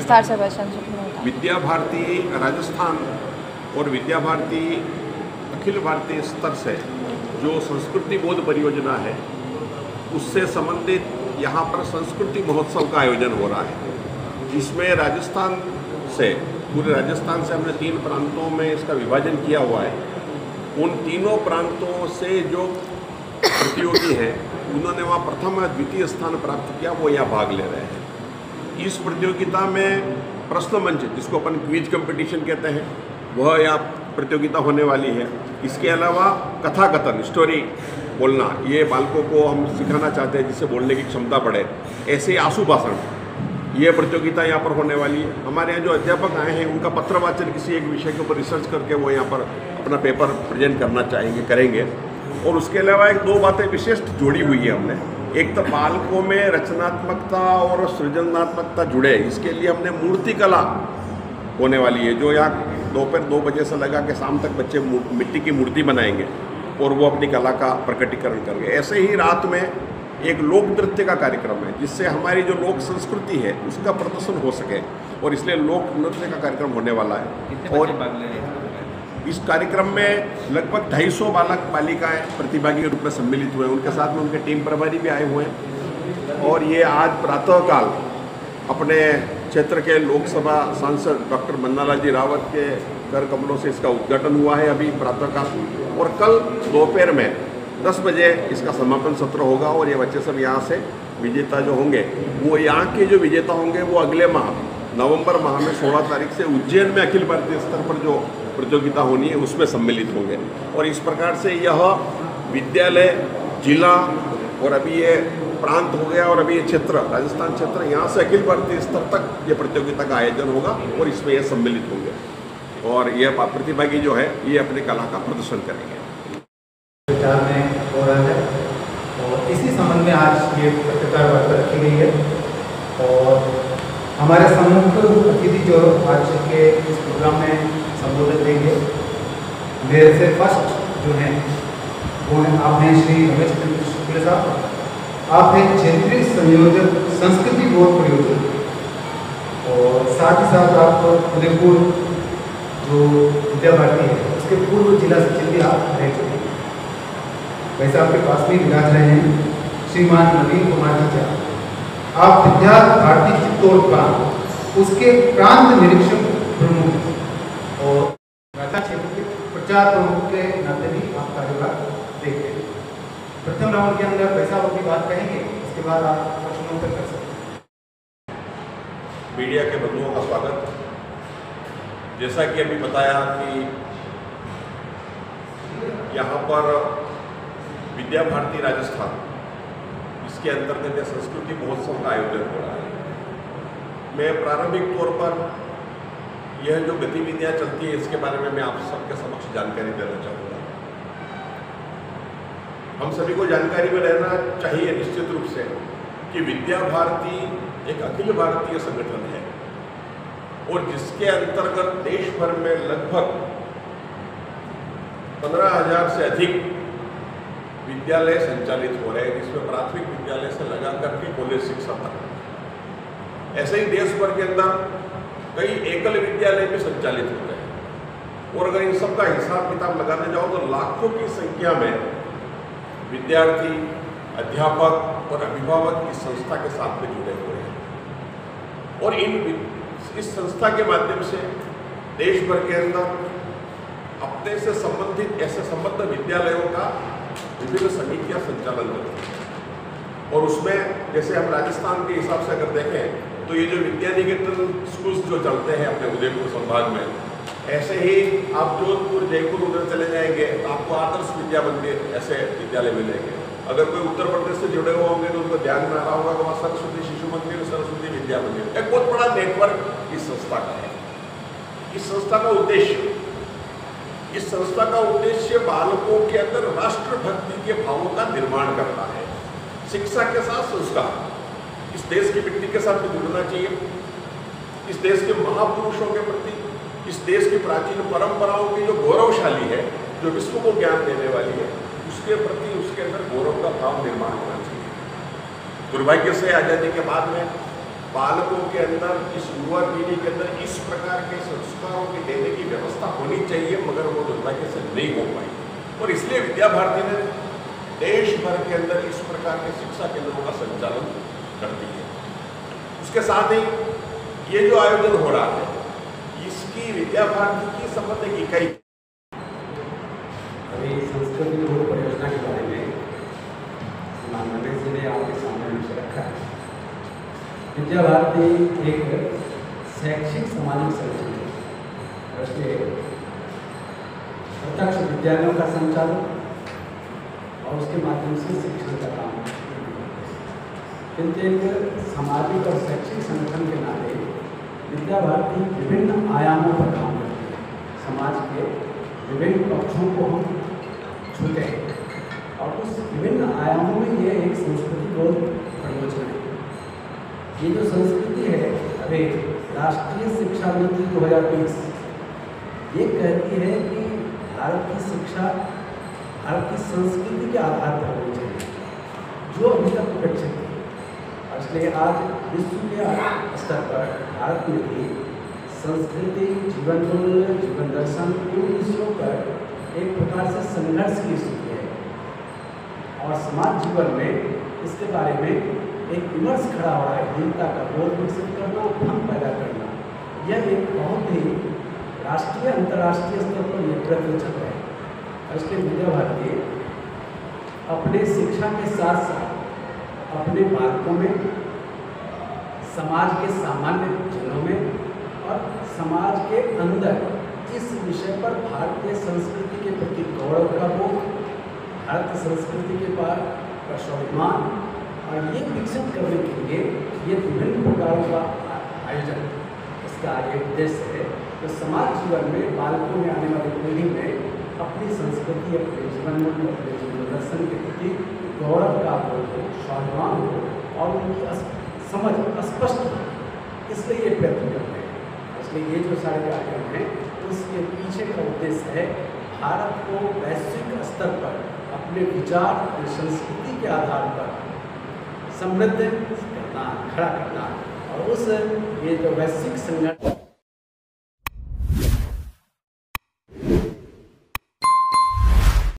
विस्तार से प्रश्न सुनना। विद्या भारती राजस्थान और विद्या भारती अखिल भारतीय स्तर से जो संस्कृति बोध परियोजना है उससे संबंधित यहाँ पर संस्कृति महोत्सव का आयोजन हो रहा है। इसमें राजस्थान से, पूरे राजस्थान से हमने 3 प्रांतों में इसका विभाजन किया हुआ है। उन तीनों प्रांतों से जो प्रतियोगी हैं उन्होंने वहाँ प्रथम और द्वितीय स्थान प्राप्त किया, वो यहाँ भाग ले रहे हैं। इस प्रतियोगिता में प्रश्न मंच, जिसको अपन क्विज कंपटीशन कहते हैं, वह यहाँ प्रतियोगिता होने वाली है। इसके अलावा कथा कथन, स्टोरी बोलना, ये बालकों को हम सिखाना चाहते हैं जिससे बोलने की क्षमता बढ़े। ऐसे आशु भाषण, ये प्रतियोगिता यहाँ पर होने वाली है। हमारे यहाँ जो अध्यापक आए हैं उनका पत्र वाचन किसी एक विषय के ऊपर रिसर्च करके वो यहाँ पर अपना पेपर प्रेजेंट करना चाहेंगे, करेंगे। और उसके अलावा 1-2 बातें विशेष जोड़ी हुई है हमने। एक तो बालकों में रचनात्मकता और सृजनात्मकता जुड़े, इसके लिए हमने मूर्ति कला होने वाली है, जो यहाँ दोपहर 2 बजे से लगा के शाम तक बच्चे मिट्टी की मूर्ति बनाएंगे और वो अपनी कला का प्रकटीकरण करेंगे। ऐसे ही रात में एक लोक नृत्य का कार्यक्रम है, जिससे हमारी जो लोक संस्कृति है उसका प्रदर्शन हो सके, और इसलिए लोक नृत्य का कार्यक्रम होने वाला है। और इस कार्यक्रम में लगभग 250 बालक बालिकाएं प्रतिभागी के रूप में सम्मिलित हुए हैं। उनके साथ में उनके टीम प्रभारी भी आए हुए हैं। और ये आज प्रातःकाल अपने क्षेत्र के लोकसभा सांसद डॉक्टर मन्नालाल जी रावत के कर कमलों से इसका उद्घाटन हुआ है अभी प्रातःकाल, और कल दोपहर में 10 बजे इसका समापन सत्र होगा। और ये बच्चे सब यहाँ से विजेता जो होंगे, वो यहाँ के जो विजेता होंगे वो अगले माह नवंबर माह में 16 तारीख से उज्जैन में अखिल भारतीय स्तर पर जो प्रतियोगिता होनी है उसमें सम्मिलित होंगे। और इस प्रकार से यह विद्यालय, जिला और अभी ये प्रांत हो गया और अभी ये क्षेत्र, राजस्थान क्षेत्र, यहाँ से अखिल भारतीय स्तर तक ये प्रतियोगिता का आयोजन होगा और इसमें ये सम्मिलित होंगे और ये प्रतिभागी जो है ये अपनी कला का प्रदर्शन करेंगे। विचार में हो रहा है और इसी संबंध में आज ये पत्रकार वार्ता रखी गई है। और हमारे समूह अतिथि जो आज के इस प्रोग्राम में संबोधन देंगे, मेरे से फर्स्ट जो हैं वो हैं आप हैं श्री रमेश चंद्र शुक्ल साहब। आप हैं क्षेत्रीय संयोजक संस्कृति बोध परियोजना, और साथ ही साथ आप उदयपुर जो विद्या भारती है उसके पूर्व जिला सचिव भी आप रह चुके हैं। वैसे आपके पास में विराज रहे हैं श्रीमान नवीन कुमार जी। आप विद्या भारती चित्तौड़ प्रांत उसके प्रांत निरीक्षक प्रमुख और गाथा क्षेत्र के प्रचार प्रमुख के नाते भी आप कार्यभार देखते हैं। प्रथम राउंड के अंदर पैसा अपनी बात कहेंगे, इसके बाद आप प्रश्नोत्तर कर सकते हैं। मीडिया के बंधुओं का स्वागत। जैसा कि अभी बताया कि यहाँ पर विद्या भारती राजस्थान, इसके अंतर्गत संस्कृति महोत्सव का आयोजन हो रहा है। मैं प्रारंभिक तौर पर यह जो गतिविधियाँ चलती है इसके बारे में मैं आप सबके समक्ष जानकारी देना चाहूँगा। हम सभी को जानकारी में रहना चाहिए निश्चित रूप से कि विद्या भारती एक अखिल भारतीय संगठन है और जिसके अंतर्गत देश भर में लगभग 15,000 से अधिक विद्यालय संचालित हो रहे हैं, जिसमें प्राथमिक विद्यालय से लगा करके कॉलेज शिक्षा तक। ऐसे ही देश भर के अंदर कई एकल विद्यालय भी संचालित होते हैं और अगर इन सब का हिसाब किताब लगाने जाओ तो लाखों की संख्या में विद्यार्थी, अध्यापक और अभिभावक इस संस्था के साथ में जुड़े हुए हैं। और इस संस्था के माध्यम से देश भर के अंदर अपने से संबंधित ऐसे संबद्ध विद्यालयों का विभिन्न समितियां संचालन करती हैं। और उसमें जैसे हम राजस्थान के हिसाब से अगर देखें तो ये जो विद्यानिकेतन स्कूल्स जो चलते हैं अपने उदयपुर संभाग में, ऐसे ही आप जोधपुर, जयपुर उधर चले जाएंगे तो आपको आदर्श विद्या मंदिर ऐसे विद्यालय मिलेंगे। अगर कोई उत्तर प्रदेश से जुड़े हुए होंगे तो उनको ध्यान में आ रहा होगा कि वहाँ सरस्वती शिशु मंदिर, सरस्वती विद्या मंदिर, एक बहुत बड़ा नेटवर्क इस संस्था का है। इस संस्था का उद्देश्य बालकों के अंदर राष्ट्रभक्ति के भावों का निर्माण करना है। शिक्षा के साथ संस्कार, इस देश की मिट्टी के साथ भी जुड़ना चाहिए। इस देश के महापुरुषों के प्रति, इस देश की प्राचीन परंपराओं की जो गौरवशाली है, जो विश्व को ज्ञान देने वाली है, उसके प्रति उसके अंदर गौरव का भाव निर्माण होना चाहिए। दुर्भाग्य से आज़ादी के बाद में बालकों के अंदर, इस युवा पीढ़ी के अंदर इस प्रकार के संस्कारों की देने की व्यवस्था होनी चाहिए, मगर वो दुर्भाग्य से नहीं हो पाई। और इसलिए विद्या भारती ने देश भर के अंदर इस प्रकार के शिक्षा केंद्रों का संचालन करती है। उसके साथ ही ये जो आयोजन हो रहा है, इसकी विद्या भारती की संबंध एक इकाई अभी संस्कृति बोर्ड परियोजना के बारे में माननीय जी ने आपके सामने विषय रखा है। विद्या भारती एक शैक्षिक सामाजिक संगठन है। इसलिए प्रत्यक्ष विद्यालयों का संचालन और उसके माध्यम से शिक्षण का काम है। किंतु एक सामाजिक और शैक्षिक संगठन के नाते विद्या भारती विभिन्न आयामों पर काम करती है। समाज के विभिन्न पक्षों को हम छूते हैं और उस विभिन्न आयामों में ये एक संस्कृति बोध परियोजना है। ये जो संस्कृति है, अभी राष्ट्रीय शिक्षा नीति 2020 ये कहती है कि भारत की शिक्षा भारत की संस्कृति के आधार पर होनी चाहिए, जो अभी तक उपेक्षित थी। और इसलिए आज विश्व के स्तर पर भारत में भी संस्कृति, जीवन मूल्य, जीवन दर्शन इन विषयों पर एक प्रकार से संघर्ष की स्थिति है। और समाज जीवन में इसके बारे में एक विमर्श खड़ा हो रहा है। हीनता का बोध विकसित करना, भ्रम पैदा करना, यह एक बहुत ही राष्ट्रीय अंतर्राष्ट्रीय स्तर पर यह प्रयत्न चल रहा है। इसलिए विद्या भारती अपने शिक्षा के साथ साथ अपने बालकों में, समाज के सामान्य जनों में और समाज के अंदर इस विषय पर भारतीय संस्कृति के प्रति गौरव का बोध, भारतीय संस्कृति के पर स्वाभिमान और ये विकसित करने के लिए ये विभिन्न प्रकारों का आयोजन, इसका एक उद्देश्य है तो समाज जीवन में बालकों में आने वाली पीढ़ी में अपनी संस्कृति, अपने जीवन मूल्य, अपने जीवन दर्शन के प्रति गौरव का बोध हो, स्वाभिमान हो और उनकी समझ स्पष्ट हो। इसलिए ये प्रयत्न करते हैं। इसलिए ये जो सारे कार्यक्रम हैं उसके पीछे का उद्देश्य है भारत को वैश्विक स्तर पर अपने विचार, अपनी संस्कृति के आधार पर समृद्ध करना, खड़ा करना और उस ये जो वैश्विक संगठन